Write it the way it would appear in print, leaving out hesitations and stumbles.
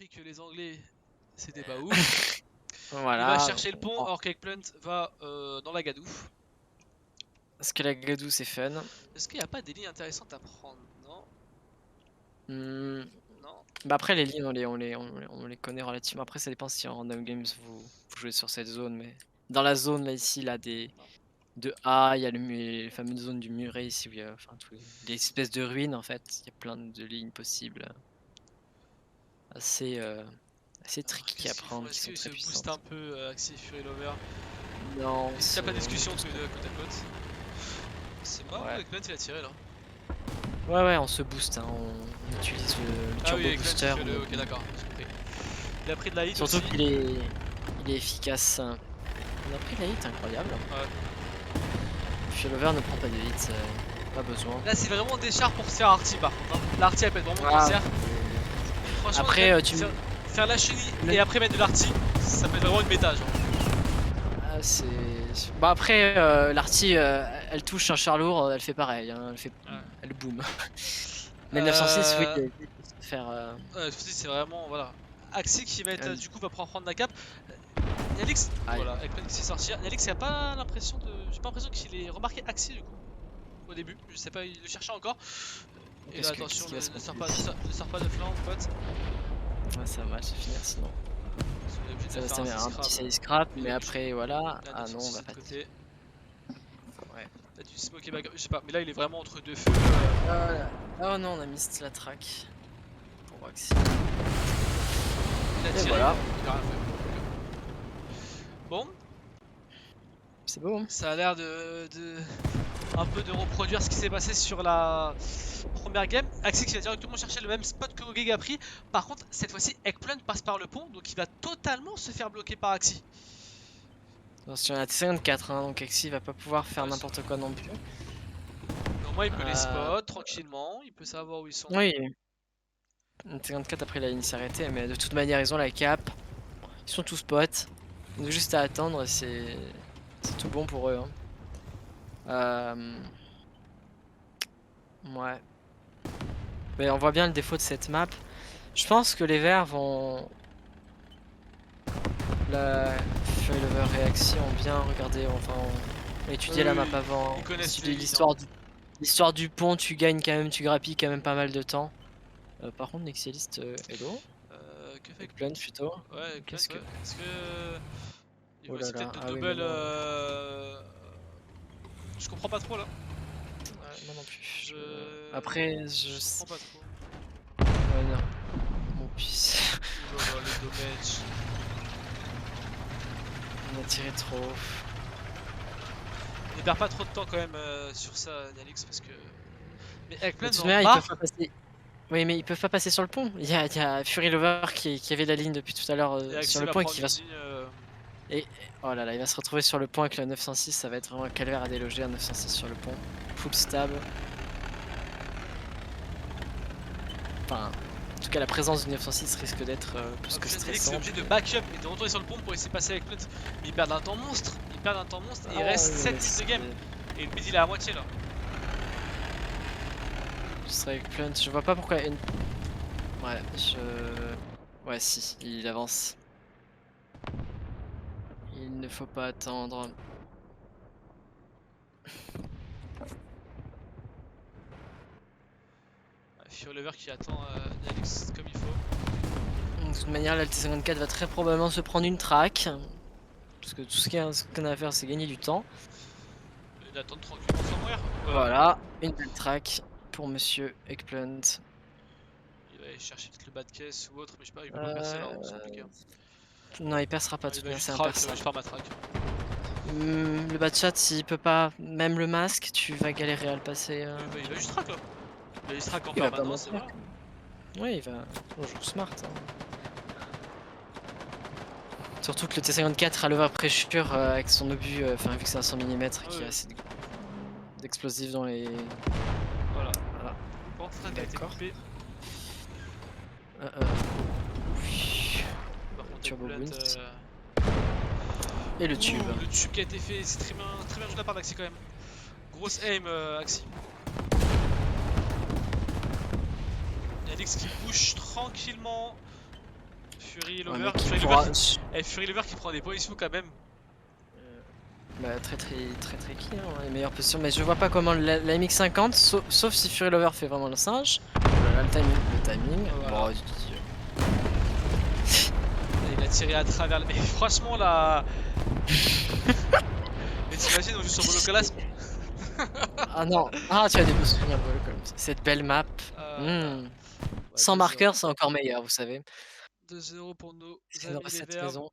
compris que les Anglais c'était pas ouf. Voilà. Il va chercher le pont alors qu'Eggplant va dans la gadoue. Parce que la gadoue c'est fun. Est-ce qu'il n'y a pas des lignes intéressantes à prendre? Non. Non. Bah après les lignes on les connaît relativement. Après ça dépend si en random games vous jouez sur cette zone, mais dans la zone là ici là de A, il y a les fameuses zones du muret ici où il y a enfin tous les espèces de ruines en fait. Il y a plein de lignes possibles. Assez tricky à prendre, qui Est-ce sont qu'il très se booste puissantes. un peu Axie Fury Lover? Non, Est-ce qu'il n'y a pas de discussion tous les deux côte à côte? C'est pas ouais. Eggplant il a tiré là. Ouais, on se booste, hein, on utilise le Ah turbo oui, Eggplant booster. il fait le... Ok d'accord, j'ai compris. Il a pris de la hit Surtout aussi. qu'il est efficace. On a pris de la hit, incroyable. Ouais. Lover ne prend pas de hit, pas besoin. Là c'est vraiment des chars pour se faire arty par contre. Hein. L'arty elle peut être vraiment cancer. Franchement, après faire la chenille et après mettre de l'arty, ça peut être vraiment une méta genre. Ah, c'est... Bah après l'arty elle touche un char lourd, elle fait pareil, hein, elle boom. Mais 906 oui, il peut se faire... Ouais, c'est vraiment, voilà. Axie qui va être, du coup, va pouvoir prendre la cape. Nyalix, voilà, avec Phoenix qui sortir. Nyalix, il a pas l'impression de. J'ai pas l'impression qu'il ait remarqué Axie du coup. Au début, je sais pas, il le cherchait encore. Et là, attention, ne sors pas de flanc, pote. Ouais, ça va se finir sinon. Ça va se terminer un petit side scrap, mais après voilà. Ah non, on va pas. Côté. Ouais. T'as du smoke et back, je sais pas, mais là il est vraiment entre deux feux. Oh non, on a mis la track. Pour Axie. Il a tiré. Voilà. Bon. C'est beau. Hein, ça a l'air un peu de reproduire ce qui s'est passé sur la première game. Axie qui va directement chercher le même spot que Ogeg a pris. Par contre, cette fois-ci, Eggplant passe par le pont, donc il va totalement se faire bloquer par Axie. Attention, on a T54, hein, donc Axie va pas pouvoir faire n'importe quoi non plus. Au moins, il peut les spot tranquillement, il peut savoir où ils sont. Oui. T54 après la ligne s'est arrêtée, mais de toute manière, ils ont la cap. Ils sont tous potes. Donc juste à attendre, c'est tout bon pour eux. Hein. Ouais. Mais on voit bien le défaut de cette map. Je pense que les verts vont... La Fury Lover et Axie ont bien regardé, enfin ont étudié la map avant. Ils connaissent l'histoire du pont, tu gagnes quand même, tu grappilles quand même pas mal de temps. Par contre, Nexialist, hello. Que fait Eggplant plutôt. Ouais, qu'est-ce que... Est-ce que... Il va essayer peut-être de double... Je comprends pas trop là. Ouais, moi non plus. Après, je comprends pas trop. Ouais, non. Mon pisse. Oh là là, le damage. On a tiré trop. Ne perd pas trop de temps quand même sur ça, Nyalix, parce que... Mais Eggplant, ils peuvent pas passer... Oui, mais ils peuvent pas passer sur le pont. Il y a Fury Lover qui avait la ligne depuis tout à l'heure sur le pont et qui va... Et oh là là, il va se retrouver sur le pont avec le 906, ça va être vraiment un calvaire à déloger un 906 sur le pont. Full stab. Enfin, en tout cas la présence du 906 risque d'être plus que stressant. Il est obligé de back up et de retourner sur le pont pour essayer de passer avec Plant. Mais il perd un temps monstre. Et il reste 7 minutes de game. Et le mid il est à moitié là. Je serais avec Plant, je vois pas pourquoi... Ouais, Ouais si, il avance. Il ne faut pas attendre. Fury Lover qui attend Nyalix comme il faut. De toute manière, la T54 va très probablement se prendre une track. Parce que tout ce qu'on a à faire, c'est gagner du temps. Il attend tranquillement sans mourir. Voilà, une belle track pour monsieur Eggplant. Il va aller chercher peut-être le bas de caisse ou autre, mais je sais pas, il peut pas percer là, c'est compliqué. Non, il percera pas, tout bien, c'est un perce. Je pars ma track. Le bas de chat, s'il peut pas, même le masque, tu vas galérer à le passer. Il va juste track là. Il va juste track en permanence, voilà. Ouais, il va. On joue smart. Hein. Surtout que le T54 a l'overpressure avec son obus, enfin vu que c'est un 100 mm qui a assez d'explosifs dans les. Voilà. D'accord. Turbo Boost. Et le tube. Le tube qui a été fait, c'est très bien joué de la part d'Axie quand même. Grosse aim, Axie. Nyalix qui bouge tranquillement. Fury Un Lover. mec qui Fury Lover pourra. Fury Lover qui prend des positions quand même. Bah, très clean, hein, les meilleures positions. Mais je vois pas comment la MX50, sauf si Fury Lover fait vraiment le singe. Voilà le timing. Voilà. Bon, Et il a tiré à travers le. Mais franchement là. Mais t'imagines, on joue sur Monocolasme. Ah non, ah tu as des beaux souvenirs comme ça. Cette belle map. Là. Mmh. Ouais, Sans 2-0. marqueur, c'est encore meilleur, vous savez. 2-0 pour nos C'est amis les cette Verts. maison.